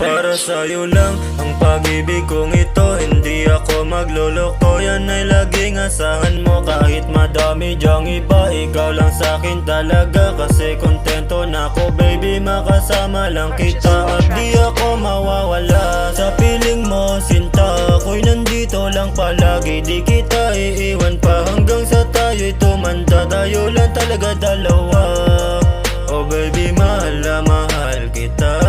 Para sa'yo lang ang pag-ibig kong ito, hindi ako magloloko, yan ay laging asahan mo. Kahit madami dyang iba, ikaw lang sa'kin talaga. Kasi kontento na ako baby, makasama lang kita. At di ako mawawala sa piling mo sinta, ako'y nandito lang palagi, di kita iiwan pa. Hanggang sa tayo'y tumanda, tayo lang talaga dalawa. Oh baby, mahal na mahal kita.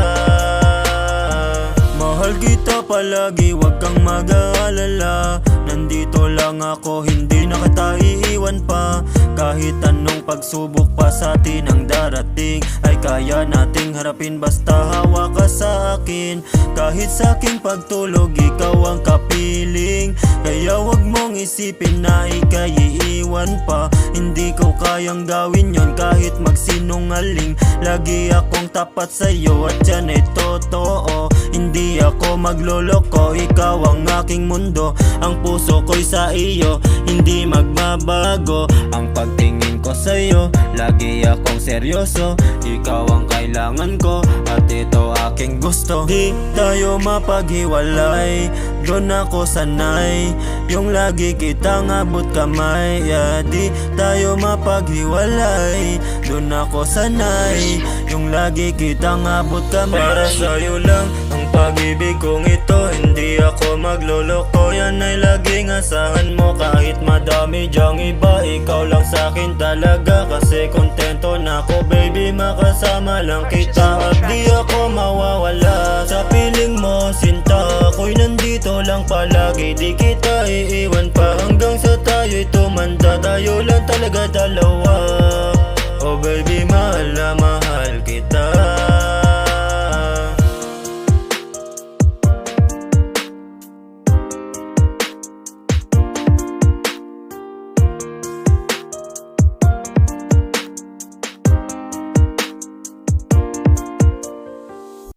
Mahal kita palagi, wag kang mag-aalala. Nandito lang ako, hindi na kita iiwan pa. Kahit anong pagsubok pa sa atin ang darating, ay kaya nating harapin basta hawak ka sa akin. Kahit sa aking pagtulog, ikaw ang kapiling. Kaya wag mong isipin na ika'y iiwan pa. Hindi ko kayang gawin yon kahit magsinungaling. Lagi akong tapat sa'yo at yan ay totoo. Hindi ako magloloko, ikaw ang aking mundo. Ang puso ko'y sa iyo, hindi magbabago. Ang pagtingin ko sa'yo, lagi akong seryoso. Ikaw ang kailangan ko at ito aking gusto. Di tayo mapaghiwalay, doon ako sanay. Yung lagi kitang abot kamay, yeah. Di tayo mapaghiwalay, doon ako sanay. Yung lagi kitang abot kamay. Para sa'yo lang ang pag-ibig kong ito, hindi ako magloloko, yan ay laging asahan mo. Kahit madami dyang iba, ikaw lang sa'kin talaga. Kasi kontento na ako baby, makasama lang kita. At di ako mawawala sa piling mo sinta, ako'y nandito lang palagi, di kita iiwan pa. Hanggang sa tayo'y tumanda, tayo lang talaga dalawa.